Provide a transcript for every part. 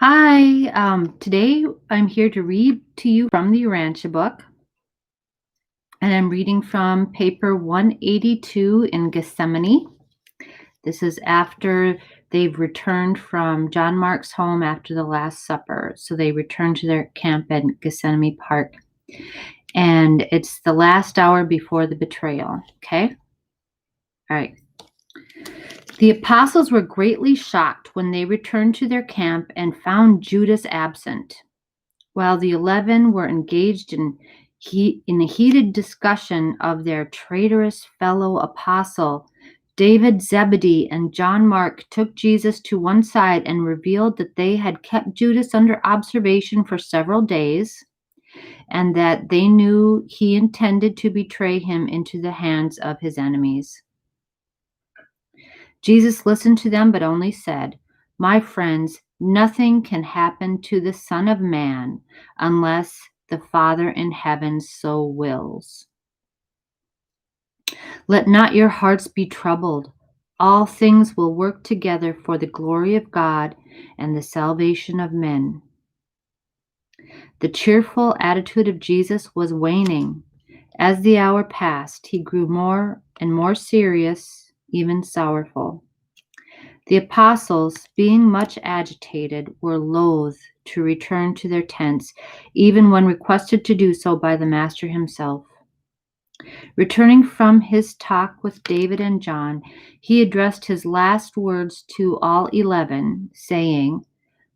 Hi, today I'm here to read to you from the Urantia book, and I'm reading from paper 182 in Gethsemane. This is after they've returned from John Mark's home after the Last Supper. So they return to their camp at Gethsemane Park, and it's the last hour before the betrayal. Okay? All right. The apostles were greatly shocked when they returned to their camp and found Judas absent. While the 11 were engaged in a heated discussion of their traitorous fellow apostle, David Zebedee and John Mark took Jesus to one side and revealed that they had kept Judas under observation for several days and that they knew he intended to betray him into the hands of his enemies. Jesus listened to them, but only said, "My friends, nothing can happen to the Son of Man unless the Father in heaven so wills. Let not your hearts be troubled. All things will work together for the glory of God and the salvation of men." The cheerful attitude of Jesus was waning. As the hour passed, he grew more and more serious, even sorrowful. The apostles, being much agitated, were loath to return to their tents, even when requested to do so by the Master himself. Returning from his talk with David and John, he addressed his last words to all 11, saying,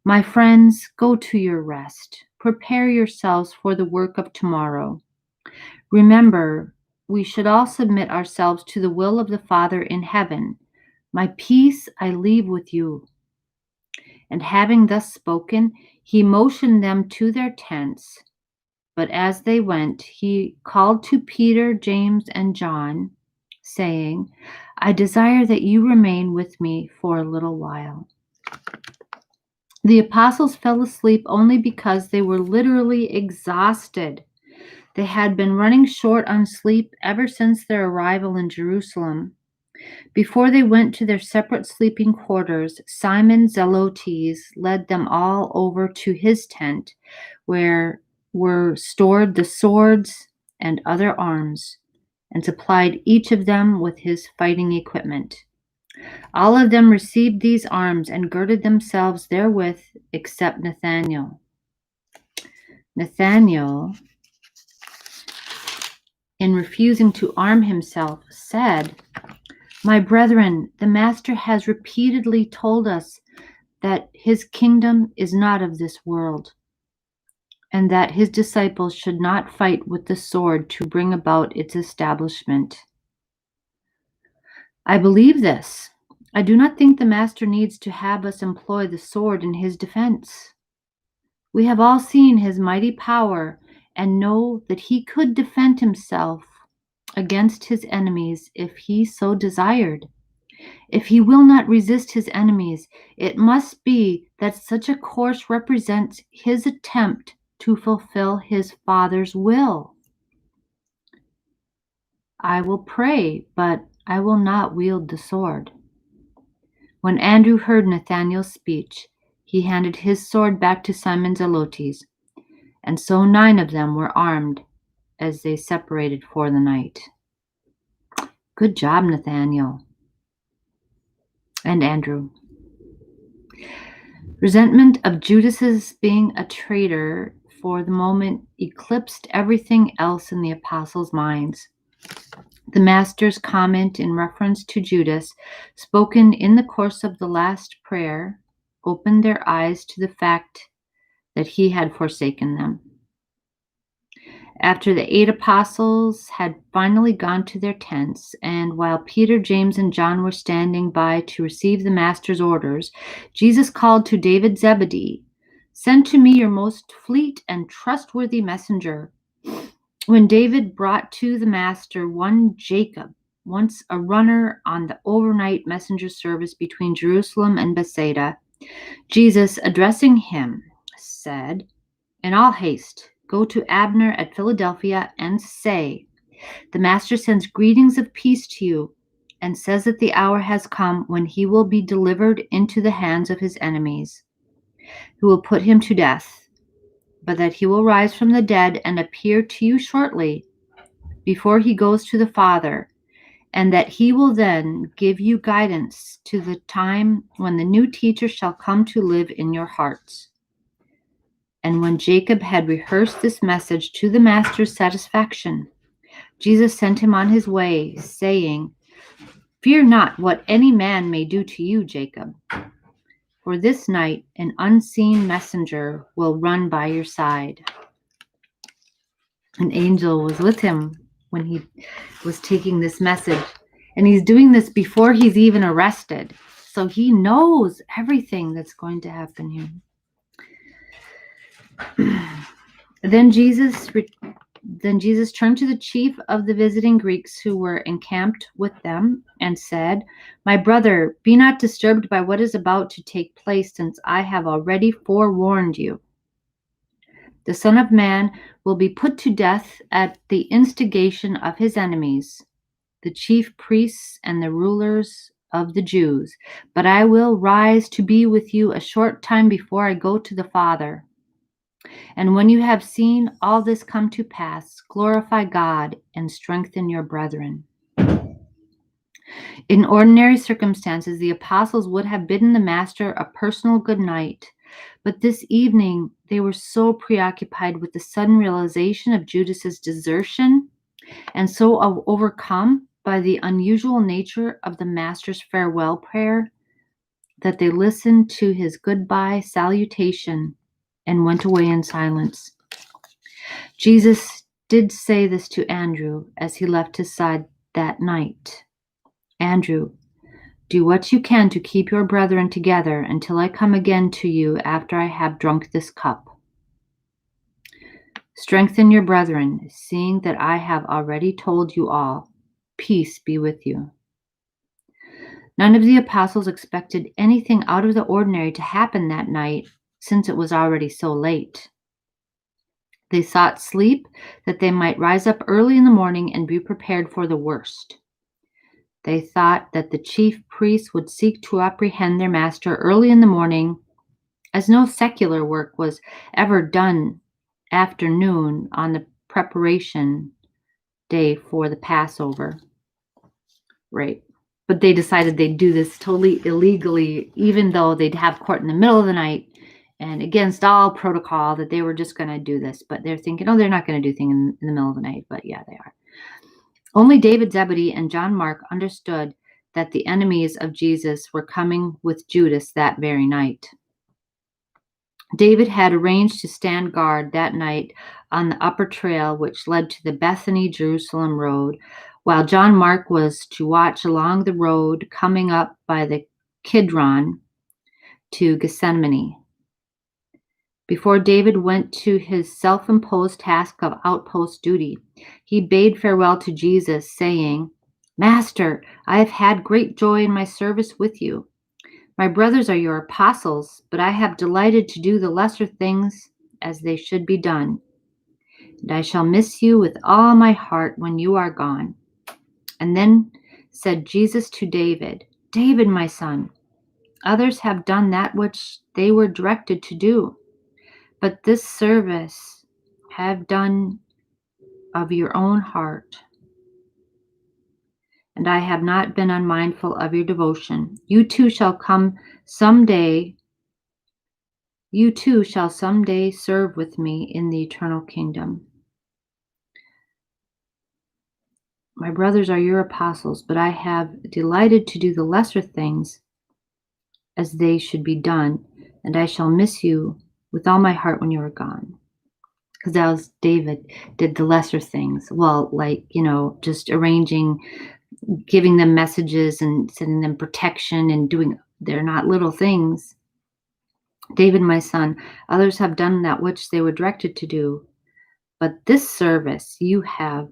"My friends, go to your rest. Prepare yourselves for the work of tomorrow. Remember, we should all submit ourselves to the will of the Father in heaven. My peace I leave with you." And having thus spoken, he motioned them to their tents. But as they went, he called to Peter, James, and John, saying, "I desire that you remain with me for a little while." The apostles fell asleep only because they were literally exhausted. They had been running short on sleep ever since their arrival in Jerusalem. Before they went to their separate sleeping quarters, Simon Zelotes led them all over to his tent, where were stored the swords and other arms, and supplied each of them with his fighting equipment. All of them received these arms and girded themselves therewith, except Nathanael. Nathanael, in refusing to arm himself, said, "My brethren, the Master has repeatedly told us that his kingdom is not of this world, and that his disciples should not fight with the sword to bring about its establishment." I believe this. I do not think the Master needs to have us employ the sword in his defense. We have all seen his mighty power and know that he could defend himself against his enemies if he so desired. If he will not resist his enemies, it must be that such a course represents his attempt to fulfill his Father's will. I will pray, but I will not wield the sword. When Andrew heard Nathanael's speech, he handed his sword back to Simon Zelotes, and so 9 of them were armed as they separated for the night. Good job, Nathanael and Andrew. Resentment of Judas's being a traitor for the moment eclipsed everything else in the apostles' minds. The Master's comment in reference to Judas, spoken in the course of the last prayer, opened their eyes to the fact that he had forsaken them. After the 8 apostles had finally gone to their tents, and while Peter, James, and John were standing by to receive the Master's orders, Jesus called to David Zebedee, "Send to me your most fleet and trustworthy messenger." When David brought to the Master one Jacob, once a runner on the overnight messenger service between Jerusalem and Bethsaida, Jesus, addressing him, said, "In all haste, go to Abner at Philadelphia and say, the Master sends greetings of peace to you, and says that the hour has come when he will be delivered into the hands of his enemies. who will put him to death, but that he will rise from the dead and appear to you shortly before he goes to the Father, and that he will then give you guidance to the time when the new teacher shall come to live in your hearts. And when Jacob had rehearsed this message to the master's satisfaction, Jesus sent him on his way, saying, "Fear not what any man may do to you, Jacob. For this night an unseen messenger will run by your side." An angel was with him when he was taking this message. And he's doing this before he's even arrested. So he knows everything that's going to happen here. Then Jesus turned to the chief of the visiting Greeks who were encamped with them and said, "My brother, be not disturbed by what is about to take place, since I have already forewarned you. The Son of Man will be put to death at the instigation of his enemies, the chief priests and the rulers of the Jews, but I will rise to be with you a short time before I go to the Father. And when you have seen all this come to pass, glorify God and strengthen your brethren." In ordinary circumstances, the apostles would have bidden the Master a personal good night, but this evening they were so preoccupied with the sudden realization of Judas's desertion and so overcome by the unusual nature of the Master's farewell prayer that they listened to his goodbye salutation and went away in silence. Jesus did say this to Andrew as he left his side that night. "Andrew, do what you can to keep your brethren together until I come again to you after I have drunk this cup. Strengthen your brethren, seeing that I have already told you all. Peace be with you." None of the apostles expected anything out of the ordinary to happen that night, since it was already so late. They sought sleep that they might rise up early in the morning and be prepared for the worst. They thought that the chief priests would seek to apprehend their master early in the morning, as no secular work was ever done after noon on the preparation day for the Passover. Right. But they decided they'd do this totally illegally, even though they'd have court in the middle of the night and against all protocol, that they were just going to do this. But they're thinking, oh, they're not going to do things in the middle of the night. But yeah, they are. Only David Zebedee and John Mark understood that the enemies of Jesus were coming with Judas that very night. David had arranged to stand guard that night on the upper trail which led to the Bethany-Jerusalem road, while John Mark was to watch along the road coming up by the Kidron to Gethsemane. Before David went to his self-imposed task of outpost duty, he bade farewell to Jesus, saying, "Master, I have had great joy in my service with you. My brothers are your apostles, but I have delighted to do the lesser things as they should be done. And I shall miss you with all my heart when you are gone." And then said Jesus to David, "David, my son, others have done that which they were directed to do, but this service have done of your own heart. And I have not been unmindful of your devotion. You too shall someday serve with me in the eternal kingdom. My brothers are your apostles, but I have delighted to do the lesser things as they should be done, and I shall miss you with all my heart when you are gone." Because that was David did the lesser things. Well, like, just arranging, giving them messages and sending them protection and doing, they're not little things. "David, my son, others have done that which they were directed to do, but this service have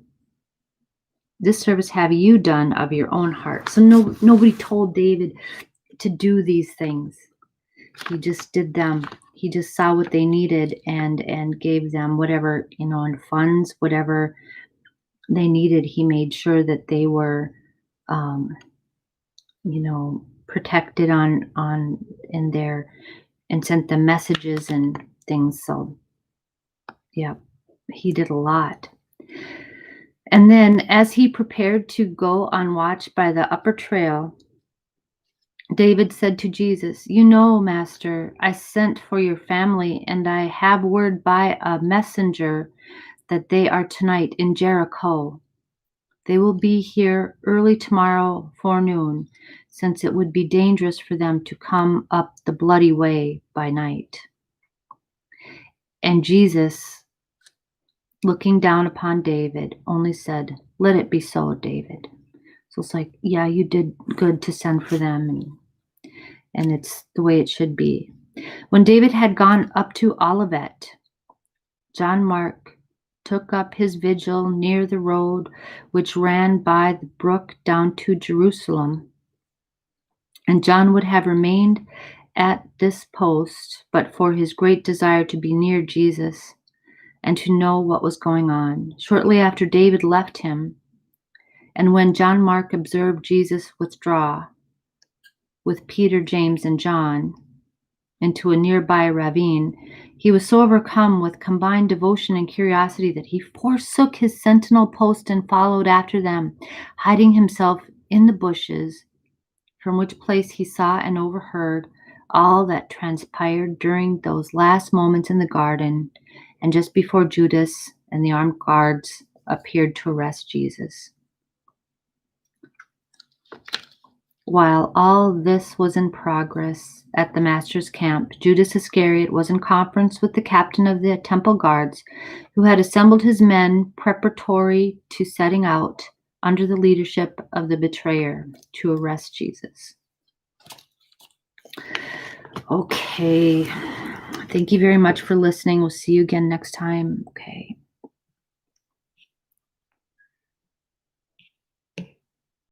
you done of your own heart." So nobody told David to do these things. He just did them. He just saw what they needed and gave them whatever, and funds, whatever they needed. He made sure that they were, protected in their and sent them messages and things. So, yeah, he did a lot. And then as he prepared to go on watch by the upper trail, David said to Jesus, "You know, Master, I sent for your family, and I have word by a messenger that they are tonight in Jericho. They will be here early tomorrow forenoon, since it would be dangerous for them to come up the bloody way by night." And Jesus, looking down upon David, only said, "Let it be so, David." So it's like, yeah, you did good to send for them, and it's the way it should be. When David had gone up to Olivet, John Mark took up his vigil near the road which ran by the brook down to Jerusalem. And John would have remained at this post, but for his great desire to be near Jesus and to know what was going on. Shortly after David left him, and when John Mark observed Jesus withdraw with Peter, James, and John into a nearby ravine, he was so overcome with combined devotion and curiosity that he forsook his sentinel post and followed after them, hiding himself in the bushes, from which place he saw and overheard all that transpired during those last moments in the garden and just before Judas and the armed guards appeared to arrest Jesus. While all this was in progress at the master's camp, Judas Iscariot was in conference with the captain of the temple guards, who had assembled his men preparatory to setting out under the leadership of the betrayer to arrest Jesus. Okay. Thank you very much for listening. We'll see you again next time. Okay.